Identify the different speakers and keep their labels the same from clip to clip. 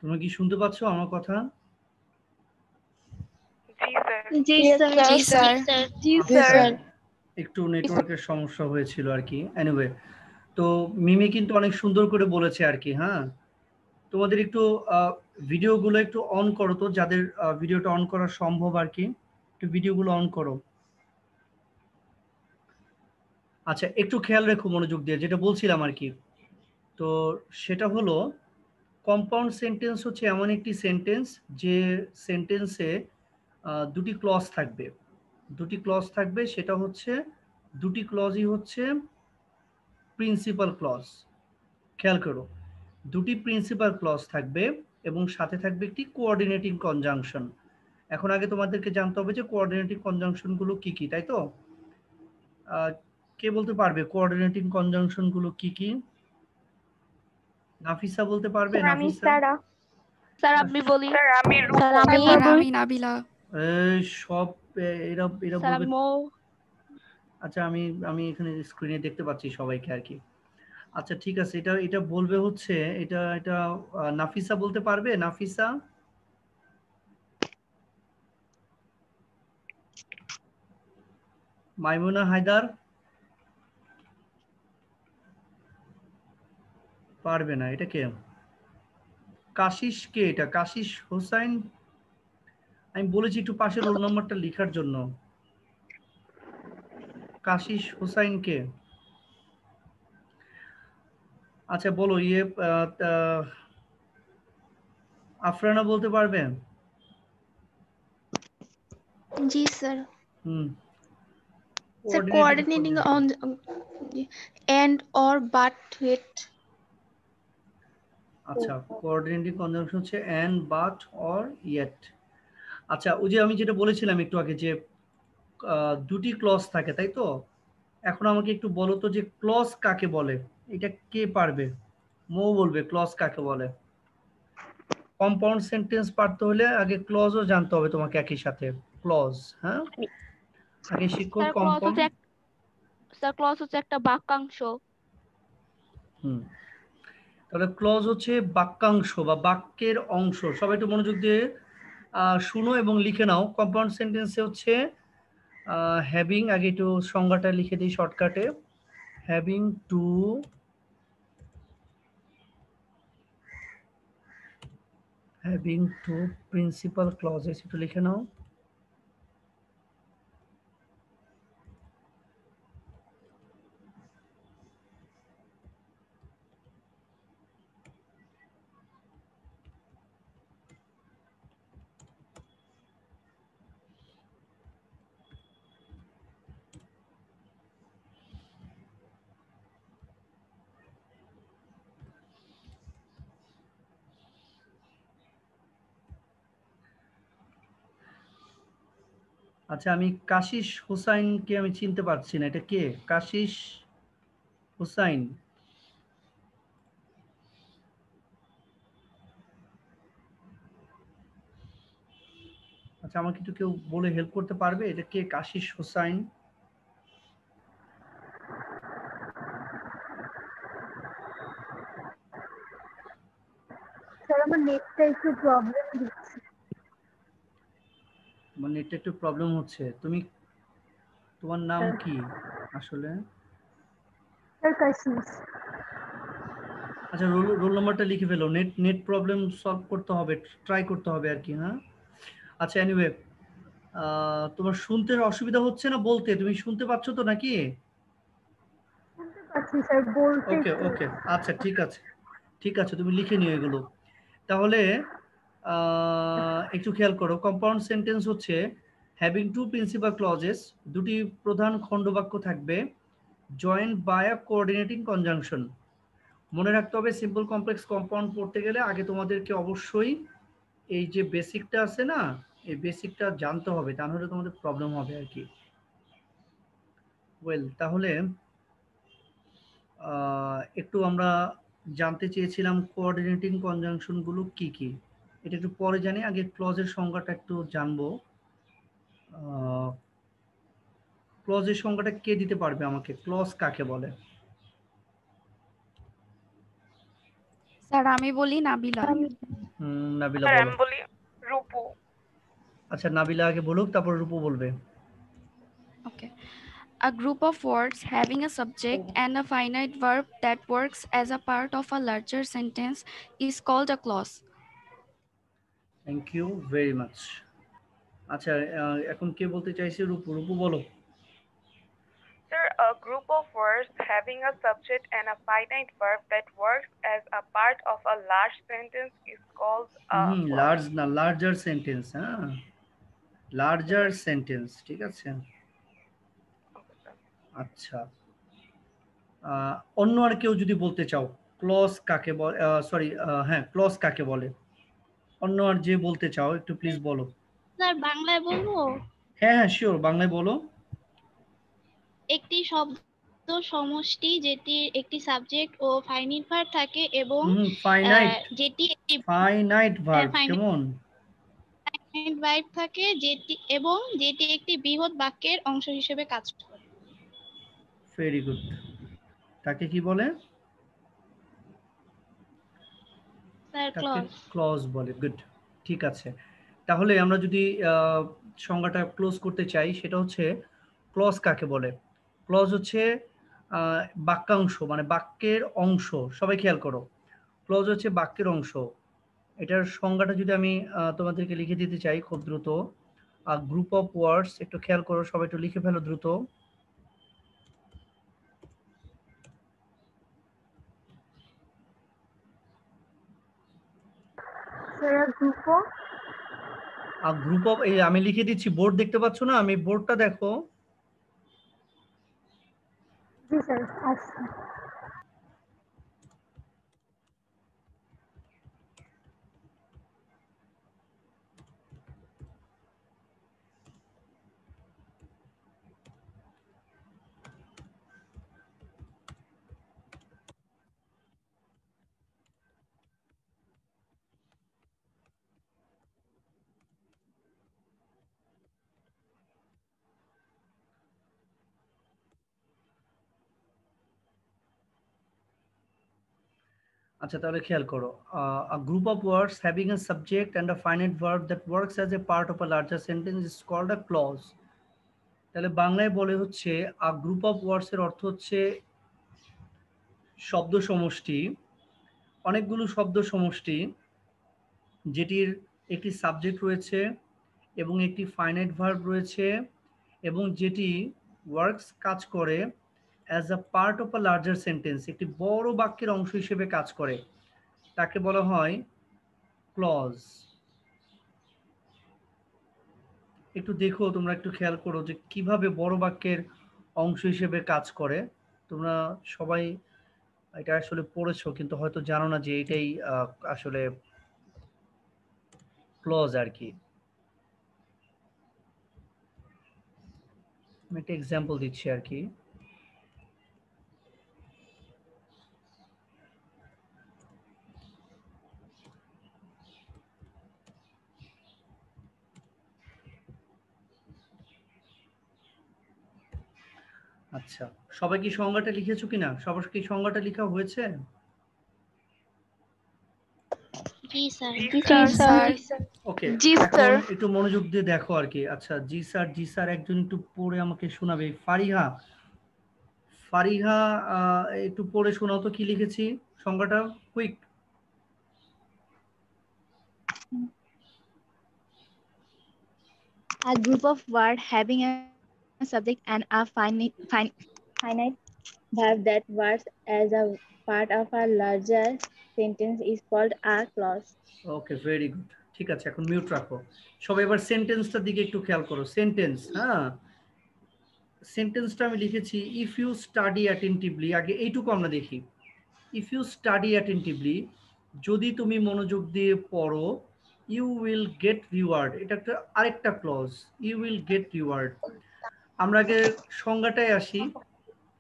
Speaker 1: তোমরা কি শুনতে পাচ্ছ আমার কথা?
Speaker 2: জি স্যার।
Speaker 3: জি স্যার।
Speaker 2: জি
Speaker 1: আচ্ছা,
Speaker 2: স্যার।
Speaker 1: একটু নেটওয়ার্কের সমস্যা হয়েছিল আর কি। এনিওয়ে, তো মিমি কিন্তু অনেক সুন্দর করে বলেছে আর কি। হ্যাঁ, তোমাদের একটু ভিডিওগুলো একটু অন করো তো, যাদের ভিডিওটা অন করা সম্ভব আর কি, একটু ভিডিওগুলো অন করো। আচ্ছা, একটু খেয়াল রেখো মনোযোগ দিয়ে, যেটা বলছিলাম আর কি। তো সেটা হলো, কম্পাউন্ড সেন্টেন্স হচ্ছে এমন একটি সেন্টেন্স যে সেন্টেন্সে দুটি ক্লজ থাকবে। দুটি ক্লজ থাকবে, সেটা হচ্ছে দুটি ক্লজই হচ্ছে প্রিন্সিপাল ক্লজ। খেয়াল করো, দুটি প্রিন্সিপাল ক্লজ থাকবে এবং সাথে থাকবে একটি কোঅর্ডিনেটিং কনজাংশন। এখন আগে তোমাদেরকে জানতে হবে যে কোঅর্ডিনেটিং কনজাংশনগুলো কি কি, তাই তো? কে বলতে পারবে কোঅর্ডিনেটিং কনজাংশনগুলো কি কি? নাফিসা বলতে পারবে? নাফিসা?
Speaker 2: স্যার আমি বলি।
Speaker 3: স্যার আমি নাবিলা।
Speaker 1: এই সব এরা এরা
Speaker 2: স্যার
Speaker 1: বলবে।
Speaker 2: আমি মৌ।
Speaker 1: আচ্ছা, আমি আমি এখানে স্ক্রিনে দেখতে পাচ্ছি সবাইকে আর কি। আচ্ছা ঠিক আছে, এটা এটা বলবে হচ্ছে, এটা এটা নাফিসা বলতে পারবে? নাফিসা? মাইমুনা হায়দার? পারবে না। এটা কে? কাশিস কে? এটা কাশিস হোসাইন? আমি বলেছি একটু পাশে রোল নাম্বারটা লেখার জন্য। কাশিস হোসাইন কে? আচ্ছা বলো, ইয়ে আফরানা বলতে পারবে?
Speaker 3: জি স্যার।
Speaker 1: হুম।
Speaker 3: Sir
Speaker 1: coordinating
Speaker 3: coordinating
Speaker 1: conjunction.
Speaker 3: On and or but with.
Speaker 1: আচ্ছা, কোঅর্ডিনেটিং কনজাংশন হচ্ছে এন্ড, বাট, অর, ইয়েট। আচ্ছা, ওই যে আমি যেটা বলেছিলাম একটু আগে যে দুটি ক্লজ থাকে, তাই তো? এখন আমাকে একটু বলো তো যে ক্লজ কাকে বলে? এটা কে পারবে? মৌ বলবে ক্লজ কাকে বলে। কম্পাউন্ড সেন্টেন্স পারতে হলে আগে ক্লজও জানতে হবে তোমাকে একই সাথে। ক্লজ, হ্যাঁ, আগে শিখো
Speaker 2: স্যার ক্লজ
Speaker 1: কম্পাউন্ড।
Speaker 2: হচ্ছে স্যার ক্লজ হচ্ছে একটা বাক্যাংশ।
Speaker 1: হুম, তাহলে ক্লজ হচ্ছে বাক্যাংশ বা বাক্যের অংশ। সবাই একটু মনোযোগ দিয়ে শুনো এবং লিখে নাও। কম্পাউন্ড সেন্টেন্সে হচ্ছে হ্যাভিং, আগে একটু সংজ্ঞাটা লিখে দিই শর্টকাটে। হ্যাভিং টু প্রিন্সিপাল ক্লজেস, একটু লিখে নাও। আচ্ছা, আমি কাশিস হুসাইনকে আমি চিনতে পারছি না, এটা কে? কাশিস হুসাইন? আচ্ছা, আমাকে একটু কেউ বলে হেল্প করতে পারবে, এটা কে কাশিস হুসাইন?
Speaker 2: স্যার আমার নেটটা একটু প্রবলেম দিচ্ছে।
Speaker 1: মানে এটা একটু প্রবলেম হচ্ছে। তুমি, তোমার নাম কি আসলে?
Speaker 2: স্যার কাশিস।
Speaker 1: আচ্ছা, রোল রোল নাম্বারটা লিখে ফেলো। নেট নেট প্রবলেম সলভ করতে হবে, ট্রাই করতে হবে আর কি। হ্যাঁ, আচ্ছা এনিওয়ে, তোমার শুনতে অসুবিধা হচ্ছে না বলতে? তুমি শুনতে পাচ্ছ তো নাকি?
Speaker 2: শুনতে পাচ্ছি স্যার, বলতে
Speaker 1: ওকে
Speaker 2: একটু।
Speaker 1: ওকে, আচ্ছা ঠিক আছে, ঠিক আছে, তুমি লিখে নিও এগুলো। তাহলে একটু খেয়াল করো, কম্পাউন্ড সেন্টেন্স হচ্ছে হ্যাভিং টু প্রিন্সিপাল ক্লজেস, দুটি প্রধান খণ্ডবাক্য থাকবে, joined by a coordinating conjunction. মনে রাখতে হবে, সিম্পল কমপ্লেক্স কম্পাউন্ড পড়তে গেলে আগে তোমাদেরকে অবশ্যই এই যে বেসিকটা আছে না, এই বেসিকটা জানতে হবে, তা নাহলে তোমাদের প্রবলেম হবে আর কি। ওয়েল, তাহলে একটু আমরা জানতে চেয়েছিলাম কোঅর্ডিনেটিং কনজাংশনগুলো কি কি। এটা একটু পরে জানি, আগে ক্লজের সংজ্ঞাটা একটু জানবো। ক্লজের সংজ্ঞাটা কে দিতে পারবে আমাকে? ক্লজ কাকে বলে?
Speaker 3: স্যার আমি বলি নাবিলা।
Speaker 1: নাবিলা
Speaker 4: স্যার
Speaker 1: বলো।
Speaker 4: আমি বলি রূপু।
Speaker 1: আচ্ছা নাবিলা আগে বলুক, তারপর রূপু বলবে।
Speaker 5: Okay. A group of words having a subject and a finite verb that works as a part of a larger sentence is called a clause.
Speaker 1: Thank you very much. আচ্ছা এখন কে বলতে চাইছে? রূপু, রূপু বলো।
Speaker 4: Sir, a group of words having a subject and a finite verb that works as a part of a large sentence is called a clause.
Speaker 1: Large না, larger sentence. হ্যাঁ, larger sentence, ঠিক আছে।
Speaker 4: Okay, sir.
Speaker 1: আচ্ছা অন্য আর কেউ যদি বলতে চাও ক্লজ কাকে বলে, সরি হ্যাঁ ক্লজ কাকে বলে, অন্য আর যে বলতে চাও একটু প্লিজ বলো।
Speaker 2: স্যার বাংলায় বলবো?
Speaker 1: হ্যাঁ হ্যাঁ শিওর, বাংলায় বলো।
Speaker 2: একটি শব্দ সমষ্টি যেটির একটি সাবজেক্ট ও ফাইনাইট ভার্ব থাকে এবং
Speaker 1: ফাইনাইট,
Speaker 2: যেটি একটি
Speaker 1: ফাইনাইট ভার্ব,
Speaker 2: finite
Speaker 1: কেমন?
Speaker 2: ভার্ব থাকে যেটি একটি বৃহৎ বাক্যের অংশ হিসেবে কাজ করে।
Speaker 1: Very good. তাকে কি বলে?
Speaker 2: স্যার
Speaker 1: তাকে
Speaker 2: ক্লজ।
Speaker 1: ক্লজ বলে। গুড, ঠিক আছে। তাহলে আমরা যদি সংজ্ঞাটা ক্লোজ করতে চাই, সেটা হচ্ছে ক্লজ কাকে বলে। ক্লজ হচ্ছে বাক্যাংশ, মানে বাক্যের অংশ। সবাই খেয়াল করো, ক্লজ হচ্ছে বাক্যের অংশ। এটার সংজ্ঞাটা যদি আমি তোমাদেরকে লিখে দিতে চাই খুব দ্রুত, গ্রুপ অফ ওয়ার্ডস, একটু খেয়াল করো, সবাই একটু লিখে ফেলো দ্রুত। গ্রুপ অফ, এই আমি লিখে দিচ্ছি, বোর্ড দেখতে পাচ্ছ না? আমি বোর্ডটা দেখো।
Speaker 2: জি স্যার, আচ্ছা।
Speaker 1: আচ্ছা তাহলে খেয়াল করো, a group of words having a subject and a finite verb that works as a part of a larger sentence is called a clause. তাহলে বাংলায় বলে হচ্ছে a group of words এর অর্থ হচ্ছে শব্দ সমষ্টি, অনেকগুলো শব্দ সমষ্টি যেটির একটি সাবজেক্ট রয়েছে এবং একটি ফাইনাইট ভার্ব রয়েছে এবং যেটি ওয়ার্কস কাজ করে as a part of a larger sentence, একটি বড় বাক্যের অংশ হিসেবে কাজ করে, তাকে বলা হয় ক্লজ। একটু দেখো, তোমরা একটু খেয়াল করো যে কিভাবে বড় বাক্যের অংশ হিসেবে কাজ করে। তোমরা সবাই এটা আসলে পড়েছো, কিন্তু হয়তো জানো না যে এটাই আসলে ক্লজ আর কি। আমি একটা এক্সাম্পল দিচ্ছি আর কি। আচ্ছা সবাই কি সংজ্ঞাটা লিখেছো কিনা? সবার কি সংজ্ঞাটা লেখা হয়েছে?
Speaker 2: জি স্যার।
Speaker 4: জি স্যার।
Speaker 1: ওকে,
Speaker 3: জি
Speaker 1: এখন
Speaker 3: স্যার।
Speaker 1: একটু মনোযোগ দিয়ে দেখো আর কি। আচ্ছা জি স্যার, জি স্যার একজন একটু পড়ে আমাকে শোনাবে। ফারিহা, ফারিহা একটু পড়ে শোনাও তো কি লিখেছি সংজ্ঞাটা, quick.
Speaker 3: A group of words having a subject and a finite verb that works as a part of a larger sentence is called a clause.
Speaker 1: Okay very good, ঠিক আছে। এখন মিউট রাখো সবাই। এবার সেন্টেন্সটার দিকে একটু খেয়াল করো। সেন্টেন্স, হ্যাঁ সেন্টেন্সটা আমি লিখেছি ইফ ইউ স্টাডি অ্যাটেন্টিভলি। আগে এইটুকু আমরা দেখি। ইফ ইউ স্টাডি অ্যাটেন্টিভলি, যদি তুমি মনোযোগ দিয়ে পড়ো, ইউ উইল গেট রিওয়ার্ড। এটা একটা আরেকটা clause, you will get reward. আমরা আগে সংজ্ঞাটায় আসি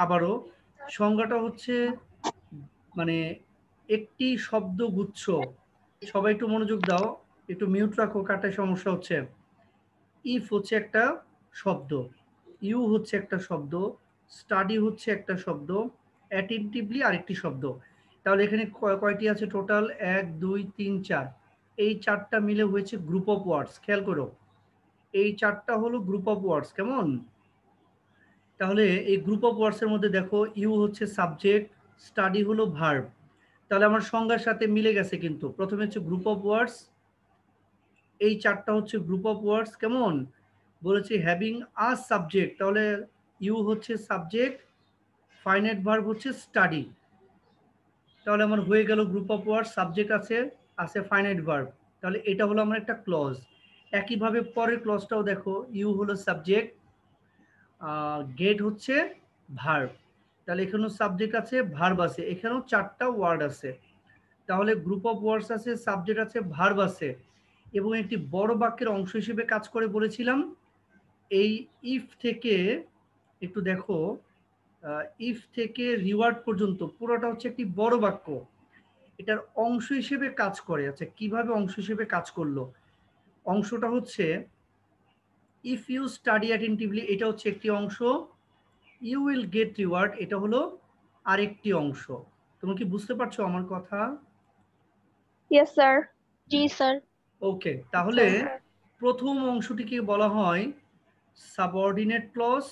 Speaker 1: আবারও। সংজ্ঞাটা হচ্ছে মানে একটি শব্দগুচ্ছ। সবাই একটু মনোযোগ দাও, একটু মিউট রাখো, কাটায় সমস্যা হচ্ছে। ইফ হচ্ছে একটা শব্দ, ইউ হচ্ছে একটা শব্দ, স্টাডি হচ্ছে একটা শব্দ, অ্যাটেন্টিভলি আরেকটি শব্দ। তাহলে এখানে কয়টি আছে টোটাল? 1 2 3 4, এই চারটা মিলে হয়েছে গ্রুপ অফ ওয়ার্ডস। খেয়াল করো, এই চারটা হলো গ্রুপ অফ ওয়ার্ডস। কেমন? তাহলে এই গ্রুপ অফ ওয়ার্ডস এর মধ্যে দেখো ইউ হচ্ছে সাবজেক্ট, স্টাডি হলো ভার্ব। তাহলে আমার সংজ্ঞার সাথে মিলে গেছে। কিন্তু প্রথমে হচ্ছে গ্রুপ অফ ওয়ার্ডস, এই চারটা হচ্ছে গ্রুপ অফ ওয়ার্ডস। কেমন? বলেছি হ্যাভিং আ সাবজেক্ট, তাহলে ইউ হচ্ছে সাবজেক্ট, ফাইনাইট ভার্ব হচ্ছে স্টাডি। তাহলে আমার হয়ে গেল গ্রুপ অফ ওয়ার্ডস, সাবজেক্ট আছে, আছে ফাইনাইট ভার্ব। তাহলে এটা হলো আমার একটা ক্লজ। একইভাবে পরের ক্লজটাও দেখো, ইউ হলো সাবজেক্ট, গেট হচ্ছে ভার্ব। তাহলে এখানেও সাবজেক্ট আছে, ভার্ব আছে, এখানেও চারটা ওয়ার্ড আছে। তাহলে গ্রুপ অফ ওয়ার্ডস আছে, সাবজেক্ট আছে, ভার্ব আছে, এবং একটি বড় বাক্যের অংশ হিসেবে কাজ করে বলেছিলাম। এই ইফ থেকে একটু দেখো, ইফ থেকে রিওয়ার্ড পর্যন্ত পুরোটা হচ্ছে একটি বড় বাক্য, এটার অংশ হিসেবে কাজ করে। আচ্ছা, কিভাবে অংশ হিসেবে কাজ করলো? অংশটা হচ্ছে ইফ ইউ স্টাডি অ্যাটেন্টিভলি, এটা হচ্ছে একটি অংশ। ইউ উইল গেট রিওয়ার্ড, এটা হলো আরেকটি অংশ। তুমি কি বুঝতে পারছো আমার কথা?
Speaker 6: Yes, sir.
Speaker 2: জি স্যার।
Speaker 1: ওকে, তাহলে প্রথম অংশটিকে বলা হয় সাবঅর্ডিনেট ক্লজ,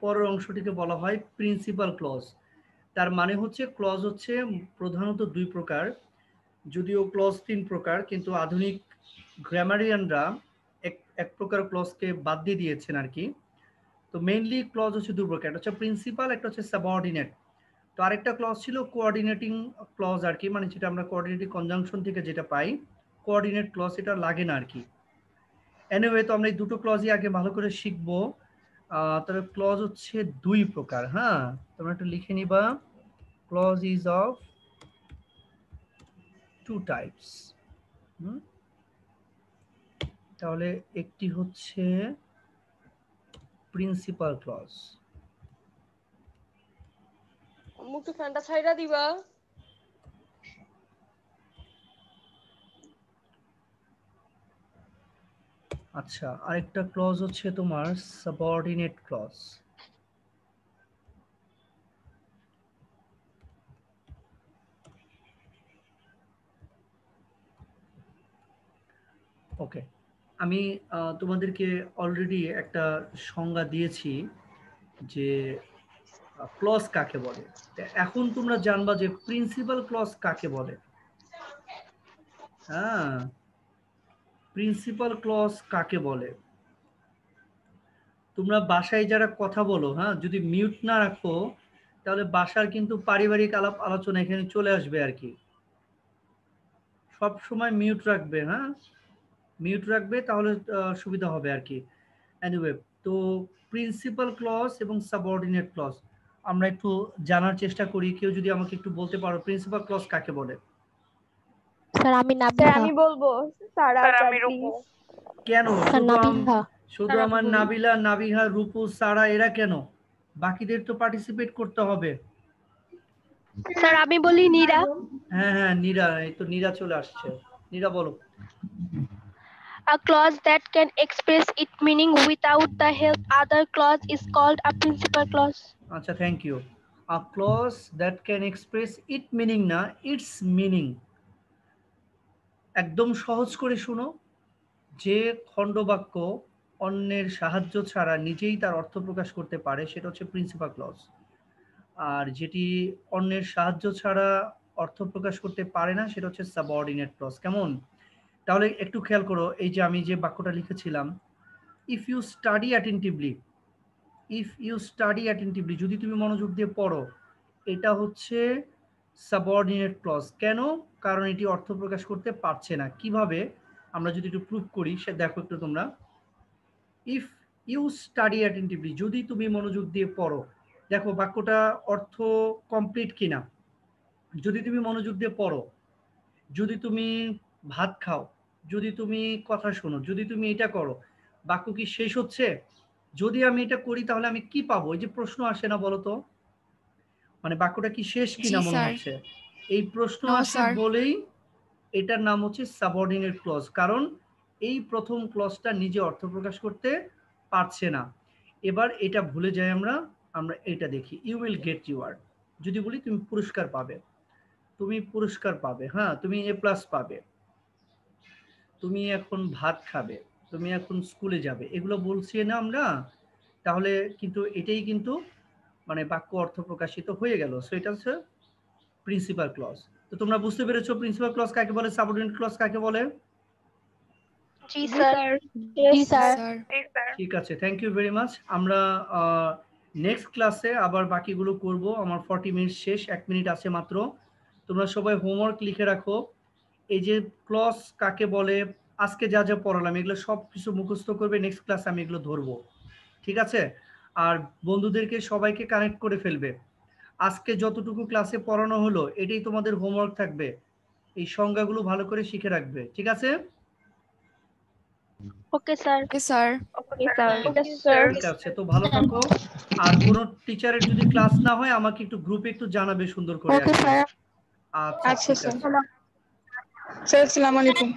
Speaker 1: পরের অংশটিকে বলা হয় প্রিন্সিপাল ক্লজ। তার মানে হচ্ছে ক্লজ হচ্ছে প্রধানত দুই প্রকার, যদিও ক্লজ তিন প্রকার, কিন্তু আধুনিক গ্রামারিয়ানরা এক প্রকার ক্লজকে বাদ দিয়ে দিয়েছেন আর কি। তো মেইনলি ক্লজ হচ্ছে দুই প্রকার, একটা হচ্ছে প্রিন্সিপাল, একটা হচ্ছে সাবঅর্ডিনেট। তো আরেকটা ক্লজ ছিল কোঅর্ডিনেটিং ক্লজ আর কি, মানে যেটা আমরা কোঅর্ডিনেটিং কনজাংশন থেকে যেটা পাই, কোঅর্ডিনেট ক্লজ, এটা লাগে না আর কি। এনিওয়ে, তো আমরা এই দুটো ক্লজই আগে ভালো করে শিখবো। তবে ক্লজ হচ্ছে দুই প্রকার। হ্যাঁ, তোমরা একটু লিখে নিবা, clause is of two types. তাহলে একটি হচ্ছে প্রিন্সিপাল ক্লজ।
Speaker 6: মুখে ফ্যানটা ছাইড়া দিবা।
Speaker 1: আচ্ছা, আরেকটা ক্লজ হচ্ছে তোমার সাবঅর্ডিনেট ক্লজ। ওকে, আমি তোমাদেরকে অলরেডি একটা সংজ্ঞা দিয়েছি যে ক্লজ কাকে বলে। এখন তোমরা জানবা যে প্রিন্সিপাল ক্লজ কাকে বলে। হ্যাঁ, প্রিন্সিপাল ক্লজ কাকে বলে। তোমরা বাসায় যারা কথা বলো, হ্যাঁ, যদি মিউট না রাখো তাহলে বাসার কিন্তু পারিবারিক আলাপ আলোচনা এখানে চলে আসবে আর কি। সব সময় মিউট রাখবে, হ্যাঁ, মিউট রাখবে, তাহলে সুবিধা হবে আর কি। এনিওয়ে, তো প্রিন্সিপাল ক্লজ এবং সাবঅর্ডিনেট ক্লজ আমরা একটু জানার চেষ্টা করি। কেউ যদি আমাকে একটু বলতে পারো প্রিন্সিপাল ক্লজ কাকে বলে?
Speaker 7: স্যার আমি
Speaker 6: স্যার
Speaker 7: নাবিহা।
Speaker 6: আমি বলবো। সারা
Speaker 4: স্যার
Speaker 6: স্যার
Speaker 4: আমি রূপু।
Speaker 6: প্লিজ।
Speaker 1: কেন
Speaker 7: স্যার নাবিহা।
Speaker 1: শুধু
Speaker 6: স্যার,
Speaker 1: আমার
Speaker 6: আমি বলি।
Speaker 1: নাবিলা, নাবিহা, রূপু, সারা এরা কেন? বাকিদের তো পার্টিসিপেট করতে হবে।
Speaker 7: স্যার আমি বলি নীরা।
Speaker 1: হ্যাঁ হ্যাঁ, নীরা, এই তো নীরা চলে আসছে। নীরা বলো।
Speaker 7: A clause that can express its meaning without the help other clause is called a principal clause.
Speaker 1: আচ্ছা, thank you. A clause that can express it meaning, না ইটস মিনিং। একদম সহজ করে শুনো, যে খণ্ডবাক্য অন্যের সাহায্য ছাড়া নিজেই তার অর্থ প্রকাশ করতে পারে সেটা হচ্ছে প্রিন্সিপাল ক্লজ। আর যেটি অন্যের সাহায্য ছাড়া অর্থ প্রকাশ করতে পারে না সেটা হচ্ছে সাবঅর্ডিনেট ক্লজ। কেমন? তাহলে একটু খেয়াল করো, এই যে আমি যে বাক্যটা লিখেছিলাম, if you study attentively, if you study attentively, যদি তুমি মনোযোগ দিয়ে পড়ো, এটা হচ্ছে সাবঅর্ডিনেট ক্লজ। কেন? কারণ এটি অর্থ প্রকাশ করতে পারছে না। কিভাবে? আমরা যদি একটু প্রুফ করি, সে দেখো একটু তোমরা। ইফ ইউ স্টাডি অ্যাটেন্টিভলি, যদি তুমি মনোযোগ দিয়ে পড়ো, দেখো বাক্যটা অর্থ কমপ্লিট কিনা। যদি তুমি মনোযোগ দিয়ে পড়ো, যদি তুমি ভাত খাও, যদি তুমি কথা শোনো, যদি তুমি এটা করো, বাক্য কি শেষ হচ্ছে? যদি আমি এটা করি তাহলে আমি কি পাবো? এই যে প্রশ্ন আসে না, বলো তো, মানে বাক্যটা কি শেষ কিনা
Speaker 5: জি
Speaker 1: মনে
Speaker 5: স্যার।
Speaker 1: হচ্ছে? এই প্রশ্ন
Speaker 5: নো
Speaker 1: আসে
Speaker 5: স্যার।
Speaker 1: বলেই এটার নাম হচ্ছে সাবঅর্ডিনেট ক্লজ, কারণ এই প্রথম ক্লজটা নিজে অর্থ প্রকাশ করতে পারছে না। এবার এটা ভুলে যাই আমরা, আমরা এটা দেখি, ইউ উইল গেট রিওয়ার্ড। যদি বলি তুমি পুরস্কার পাবে, তুমি পুরস্কার পাবে, হ্যাঁ, তুমি A+ পাবে। তুমি এখন ভাত খাবে, তুমি এখন স্কুলে যাবে, এগুলো বলছি না আমরা, তাহলে কিন্তু এটাই কিন্তু মানে বাক্য অর্থ প্রকাশিত হয়ে গেল। সো এটা হচ্ছে প্রিন্সিপাল ক্লজ। তো তোমরা বুঝতে পেরেছো প্রিন্সিপাল ক্লজ কাকে বলে, সাবঅর্ডিনেট ক্লজ কাকে বলে?
Speaker 7: জি স্যার।
Speaker 6: জি স্যার।
Speaker 5: স্যার।
Speaker 1: ঠিক আছে, থ্যাংক ইউ ভেরি মাচ। আমরা নেক্সট ক্লাসে আবার বাকিগুলো করব। আমার 40 মিনিট শেষ, 1 মিনিট আছে মাত্র। তোমরা সবাই হোমওয়ার্ক লিখে রাখো। এই যে ক্লজ কাকে বলে, আজকে যা যা পড়ালাম এগুলো সব কিছু মুখস্থ করবে, নেক্সট ক্লাসে আমি এগুলো ধরবো, ঠিক আছে? আর বন্ধুদেরকে সবাইকে কানেক্ট করে ফেলবে। আজকে যতটুকু ক্লাসে পড়ানো হলো এটাই তোমাদের হোমওয়ার্ক থাকবে, এই সংজ্ঞাগুলো ভালো করে শিখে রাখবে, ঠিক আছে?
Speaker 7: Okay sir.
Speaker 5: Okay sir.
Speaker 1: ঠিক আছে, তো ভালো থাকো। আর কোনো টিচারের যদি ক্লাস না হয় আমাকে একটু গ্রুপে একটু জানাবে সুন্দর করে। আচ্ছা, ঠিক আছে।
Speaker 6: স্যার আসসালামু আলাইকুম।